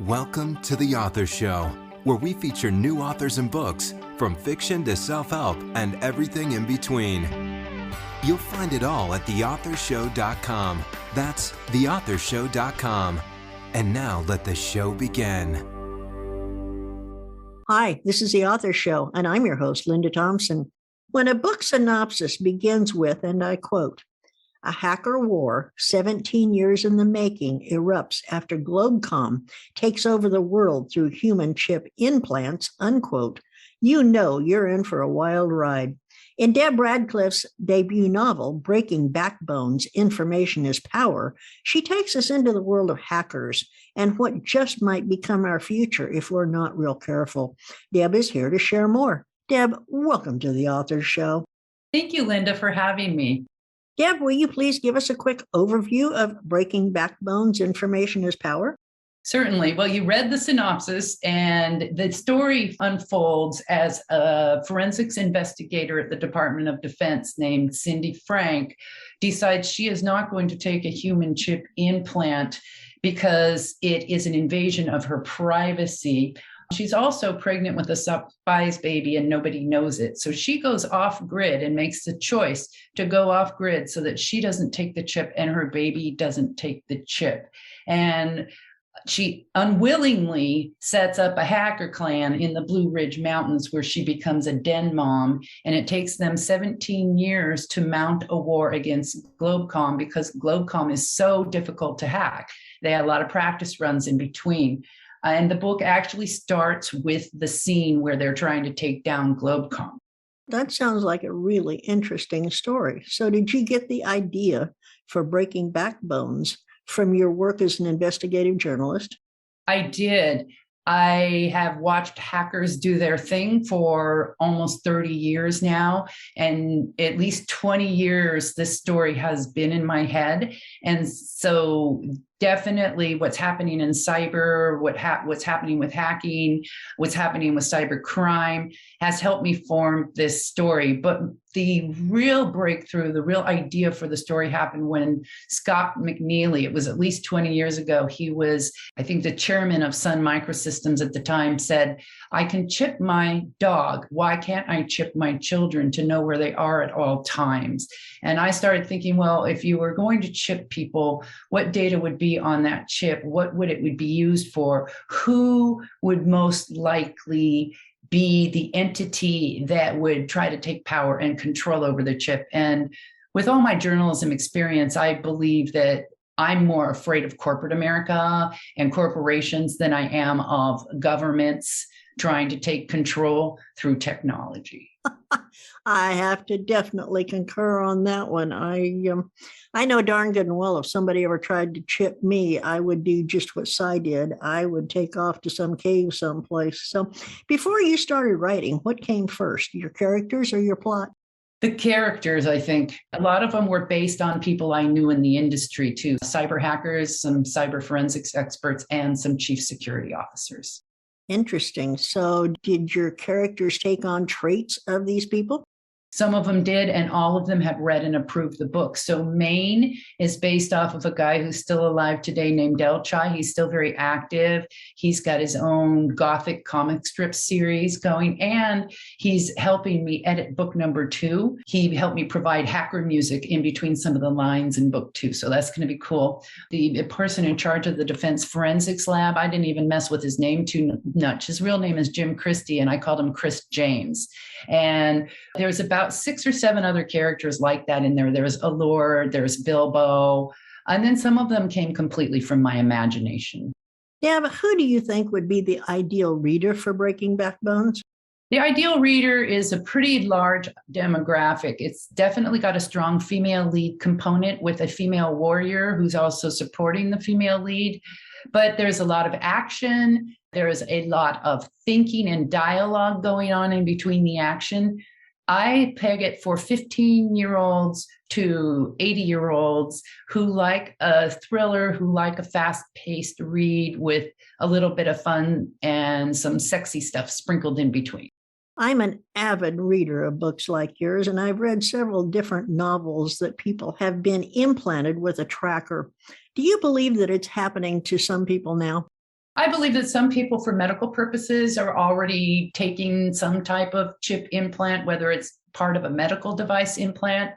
Welcome to The Author Show, where we feature new authors and books, from fiction to self-help and everything in between. You'll find it all at theauthorshow.com. That's theauthorshow.com. And now let the show begin. Hi, this is The Author Show, and I'm your host, Linda Thompson. When a book synopsis begins with, and I quote, "A hacker war, 17 years in the making, erupts after GlobeCom takes over the world through human chip implants," unquote, you know you're in for a wild ride. In Deb Radcliffe's debut novel, Breaking Backbones, Information is Power, she takes us into the world of hackers and what just might become our future if we're not real careful. Deb is here to share more. Deb, welcome to The Author Show. Thank you, Linda, for having me. Deb, will you please give us a quick overview of Breaking Backbones, Information is Power? Certainly. Well, you read the synopsis, and the story unfolds as a forensics investigator at the Department of Defense named Cindy Frank decides she is not going to take a human chip implant because it is an invasion of her privacy. She's also pregnant with a surprise baby and nobody knows it. So she goes off grid and makes the choice to go off grid so that she doesn't take the chip and her baby doesn't take the chip. And she unwillingly sets up a hacker clan in the Blue Ridge Mountains where she becomes a den mom. And it takes them 17 years to mount a war against GlobeCom because GlobeCom is so difficult to hack. They had a lot of practice runs in between. And the book actually starts with the scene where they're trying to take down GlobeCom. That sounds like a really interesting story. So did you get the idea for Breaking Backbones from your work as an investigative journalist? I did. I have watched hackers do their thing for almost 30 years now. And at least 20 years, this story has been in my head. And so definitely what's happening in cyber, what's happening with hacking, what's happening with cyber crime has helped me form this story. But the real breakthrough, the real idea for the story happened when Scott McNeely, it was at least 20 years ago, he was, I think, the chairman of Sun Microsystems at the time, said, "I can chip my dog. Why can't I chip my children to know where they are at all times?" And I started thinking, well, if you were going to chip people, what data would be on that chip? What would it be used for? Who would most likely be the entity that would try to take power and control over the chip? And with all my journalism experience, I believe that I'm more afraid of corporate America and corporations than I am of governments trying to take control through technology. I have to definitely concur on that one. I know darn good and well if somebody ever tried to chip me, I would do just what Cy did. I would take off to some cave someplace. So before you started writing, what came first, your characters or your plot? The characters, I think, a lot of them were based on people I knew in the industry too. Cyber hackers, some cyber forensics experts, and some chief security officers. Interesting. So did your characters take on traits of these people? Some of them did, and all of them have read and approved the book. So Maine is based off of a guy who's still alive today named Elchai. He's still very active. He's got his own Gothic comic strip series going, and he's helping me edit book number 2. He helped me provide hacker music in between some of the lines in book 2. So that's going to be cool. The person in charge of the Defense Forensics Lab, I didn't even mess with his name too much. His real name is Jim Christie, and I called him Chris James. And there's about 6 or 7 other characters like that in there. There's Allure, there's Bilbo, and then some of them came completely from my imagination. Yeah, but who do you think would be the ideal reader for Breaking Backbones? The ideal reader is a pretty large demographic. It's definitely got a strong female lead component with a female warrior who's also supporting the female lead. But there's a lot of action. There is a lot of thinking and dialogue going on in between the action. I peg it for 15-year-olds to 80-year-olds who like a thriller, who like a fast-paced read with a little bit of fun and some sexy stuff sprinkled in between. I'm an avid reader of books like yours, and I've read several different novels that people have been implanted with a tracker. Do you believe that it's happening to some people now? I believe that some people for medical purposes are already taking some type of chip implant, whether it's part of a medical device implant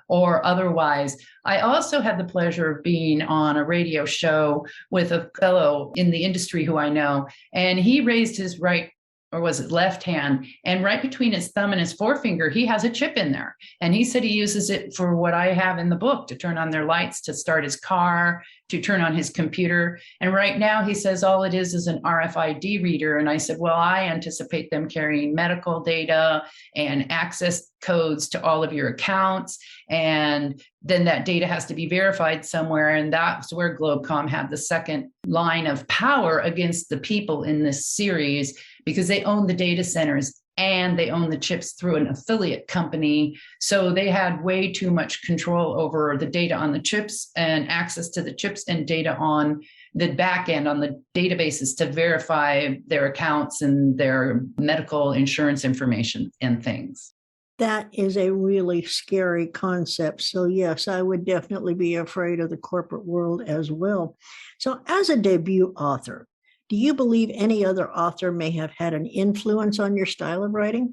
or otherwise. I also had the pleasure of being on a radio show with a fellow in the industry who I know, and he raised his right, or was it left hand, and right between his thumb and his forefinger, he has a chip in there. And he said he uses it for what I have in the book, to turn on their lights, to start his car, to turn on his computer. And right now he says all it is an RFID reader. And I said, well, I anticipate them carrying medical data and access codes to all of your accounts. And then that data has to be verified somewhere. And that's where GlobeCom had the second line of power against the people in this series, because they own the data centers and they own the chips through an affiliate company. So they had way too much control over the data on the chips and access to the chips and data on the back end on the databases to verify their accounts and their medical insurance information and things. That is a really scary concept. So yes, I would definitely be afraid of the corporate world as well. So as a debut author, do you believe any other author may have had an influence on your style of writing?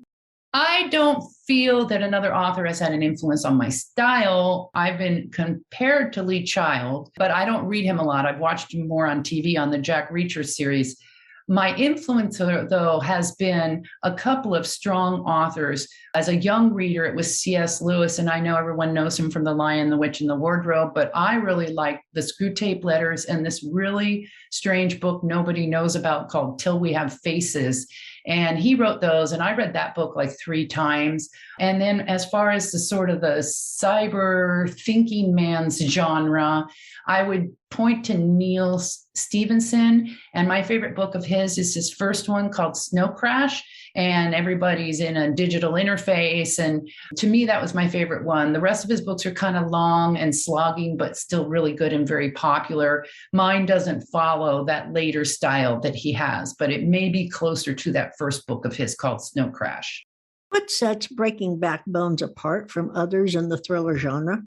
I don't feel that another author has had an influence on my style. I've been compared to Lee Child, but I don't read him a lot. I've watched him more on TV on the Jack Reacher series. My influence, though, has been a couple of strong authors. As a young reader, it was C.S. Lewis, and I know everyone knows him from The Lion, the Witch, and the Wardrobe, but I really liked the Screwtape Letters and this really strange book nobody knows about called Till We Have Faces. And he wrote those, and I read that book like 3 times. And then as far as the sort of the cyber thinking man's genre, I would point to Neil Stevenson. And my favorite book of his is his first one called Snow Crash. And everybody's in a digital interface. And to me, that was my favorite one. The rest of his books are kind of long and slogging, but still really good and very popular. Mine doesn't follow that later style that he has, but it may be closer to that first book of his called Snow Crash. What sets Breaking Backbones apart from others in the thriller genre?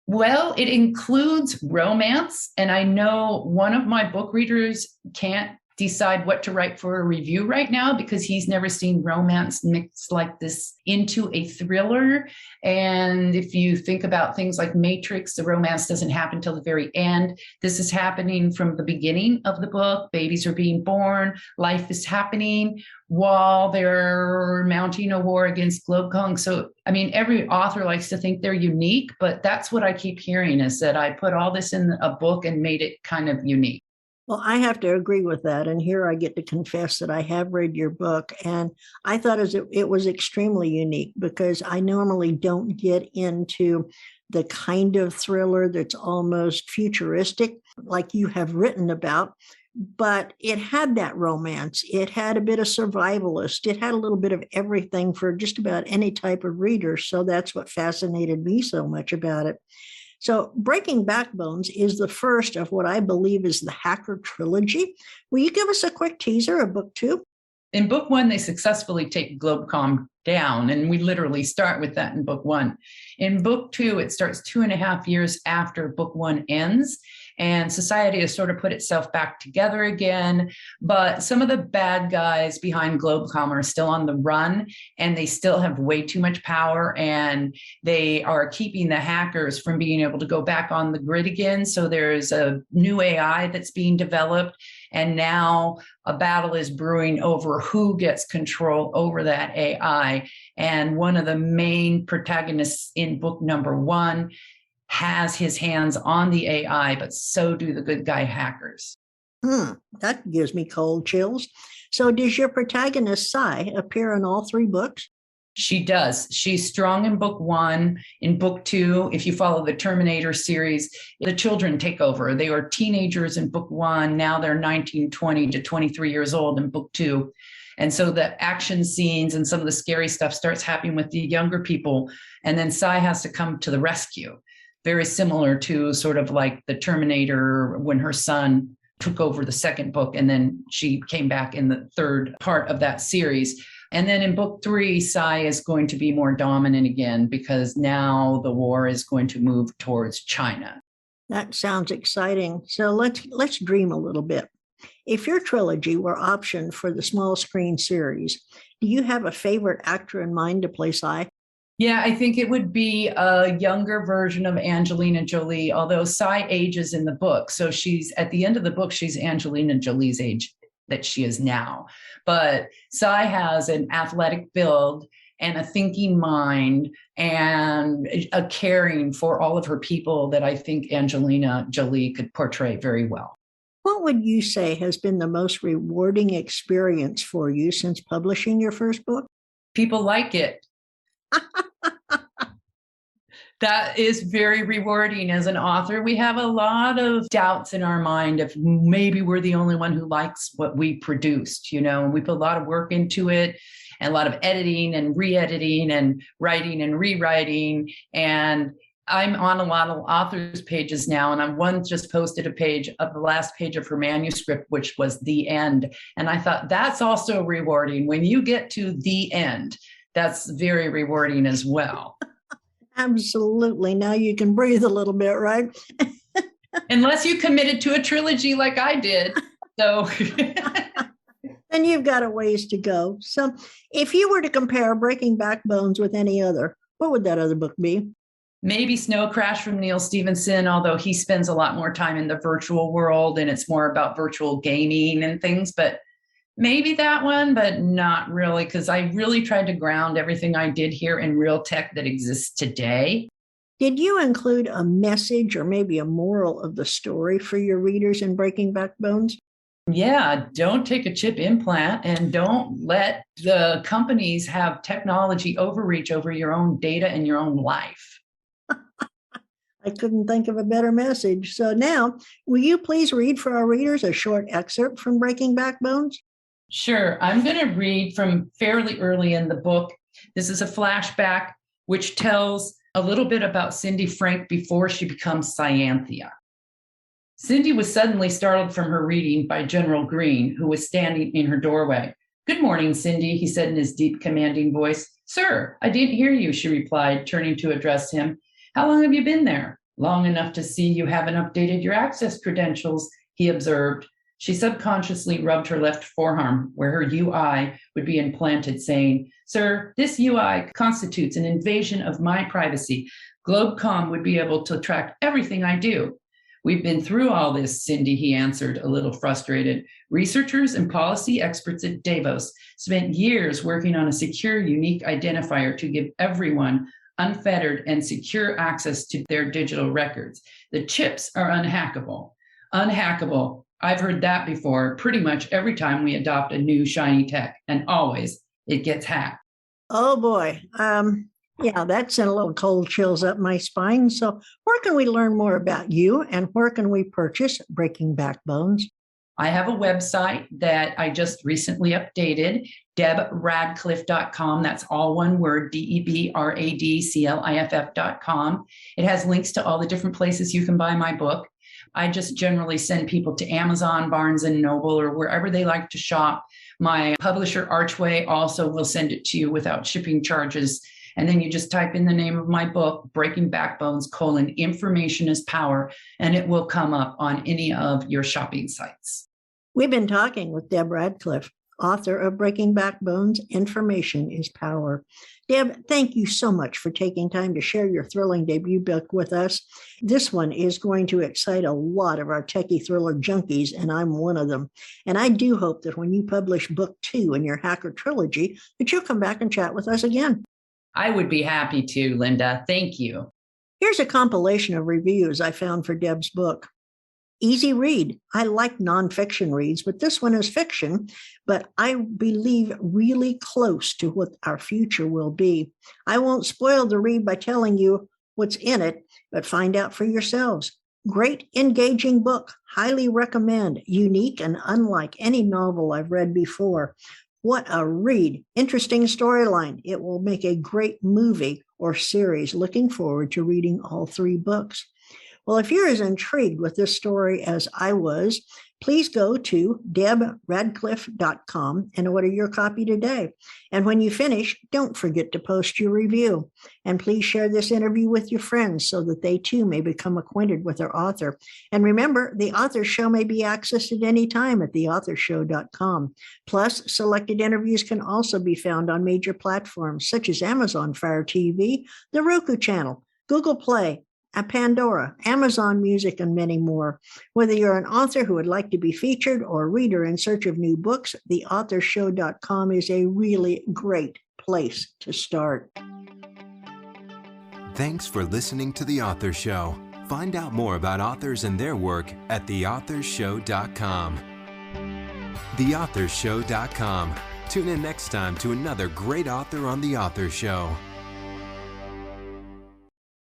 Well, it includes romance. And I know one of my book readers can't decide what to write for a review right now because he's never seen romance mixed like this into a thriller. And if you think about things like Matrix, the romance doesn't happen till the very end. This is happening from the beginning of the book. Babies are being born. Life is happening while they're mounting a war against GlobeCom. So, I mean, every author likes to think they're unique, but that's what I keep hearing is that I put all this in a book and made it kind of unique. Well, I have to agree with that. And here I get to confess that I have read your book. And I thought it was extremely unique because I normally don't get into the kind of thriller that's almost futuristic, like you have written about. But it had that romance. It had a bit of survivalist. It had a little bit of everything for just about any type of reader. So that's what fascinated me so much about it. So Breaking Backbones is the first of what I believe is the Hacker Trilogy. Will you give us a quick teaser of book 2? In book 1, they successfully take GlobeCom down, and we literally start with that in book 1. In book 2, it starts 2.5 years after book 1 ends, and society has sort of put itself back together again. But some of the bad guys behind GlobeCom are still on the run, and they still have way too much power, and they are keeping the hackers from being able to go back on the grid again. So there's a new AI that's being developed, and now a battle is brewing over who gets control over that AI. And one of the main protagonists in book number 1 has his hands on the AI, but so do the good guy hackers. That gives me cold chills. So does your protagonist, Sai, appear in all 3 books? She does. She's strong in book 1. In book 2, if you follow the Terminator series, the children take over. They were teenagers in book 1. Now they're 19, 20 to 23 years old in book 2. And so the action scenes and some of the scary stuff starts happening with the younger people. And then Sai has to come to the rescue. Very similar to sort of like the Terminator when her son took over the second book, and then she came back in the third part of that series. And then in book 3, Sai is going to be more dominant again because now the war is going to move towards China. That sounds exciting. So let's dream a little bit. If your trilogy were optioned for the small screen series, do you have a favorite actor in mind to play Cy? Yeah, I think it would be a younger version of Angelina Jolie, although Cy ages in the book. So she's at the end of the book, she's Angelina Jolie's age that she is now. But Cy has an athletic build and a thinking mind and a caring for all of her people that I think Angelina Jolie could portray very well. What would you say has been the most rewarding experience for you since publishing your first book? People like it. That is very rewarding as an author. We have a lot of doubts in our mind if maybe we're the only one who likes what we produced, and we put a lot of work into it and a lot of editing and re-editing and writing and rewriting. And I'm on a lot of authors' pages now, and one just posted a page of the last page of her manuscript, which was the end. And I thought that's also rewarding. When you get to the end, that's very rewarding as well. Absolutely. Now you can breathe a little bit, right? Unless you committed to a trilogy like I did. So then you've got a ways to go. So if you were to compare Breaking Backbones with any other, what would that other book be? Maybe Snow Crash from Neil Stephenson, although he spends a lot more time in the virtual world and it's more about virtual gaming and things. But maybe that one, but not really, because I really tried to ground everything I did here in real tech that exists today. Did you include a message or maybe a moral of the story for your readers in Breaking Backbones? Yeah, don't take a chip implant and don't let the companies have technology overreach over your own data and your own life. I couldn't think of a better message. So now, will you please read for our readers a short excerpt from Breaking Backbones? Sure. I'm going to read from fairly early in the book. This is a flashback which tells a little bit about Cindy Frank before she becomes Cyanthia. Cindy was suddenly startled from her reading by General Green, who was standing in her doorway. "Good morning, Cindy," he said in his deep, commanding voice. "Sir, I didn't hear you," she replied, turning to address him. "How long have you been there?" "Long enough to see you haven't updated your access credentials," he observed. She subconsciously rubbed her left forearm where her UI would be implanted, saying, "Sir, this UI constitutes an invasion of my privacy. GlobeCom would be able to track everything I do." "We've been through all this, Cindy," he answered, a little frustrated. "Researchers and policy experts at Davos spent years working on a secure, unique identifier to give everyone unfettered and secure access to their digital records. The chips are unhackable." Unhackable. I've heard that before pretty much every time we adopt a new shiny tech, and always it gets hacked. Oh boy. Yeah, that sent a little cold chills up my spine. So where can we learn more about you and where can we purchase Breaking Backbones? I have a website that I just recently updated, debradcliff.com. That's all one word, DEBRADCLIFF.com. It has links to all the different places you can buy my book. I just generally send people to Amazon, Barnes and Noble, or wherever they like to shop. My publisher, Archway, also will send it to you without shipping charges. And then you just type in the name of my book, Breaking Backbones, Information is Power, and it will come up on any of your shopping sites. We've been talking with Deb Radcliff, author of Breaking Backbones, Information is Power. Deb, thank you so much for taking time to share your thrilling debut book with us. This one is going to excite a lot of our techie thriller junkies, and I'm one of them. And I do hope that when you publish book 2 in your Hacker Trilogy, that you'll come back and chat with us again. I would be happy to, Linda. Thank you. Here's a compilation of reviews I found for Deb's book. Easy read. I like nonfiction reads, but this one is fiction, but I believe really close to what our future will be. I won't spoil the read by telling you what's in it, but find out for yourselves. Great, engaging book. Highly recommend. Unique and unlike any novel I've read before. What a read. Interesting storyline. It will make a great movie or series. Looking forward to reading all 3 books. Well, if you're as intrigued with this story as I was, please go to debradcliffe.com and order your copy today. And when you finish, don't forget to post your review. And please share this interview with your friends so that they too may become acquainted with our author. And remember, the author show may be accessed at any time at theauthorshow.com. Plus, selected interviews can also be found on major platforms such as Amazon Fire TV, the Roku channel, Google Play, Pandora, Amazon Music, and many more. Whether you're an author who would like to be featured or a reader in search of new books, theauthorshow.com is a really great place to start. Thanks for listening to The Author Show. Find out more about authors and their work at theauthorshow.com. Theauthorshow.com. Tune in next time to another great author on The Author Show.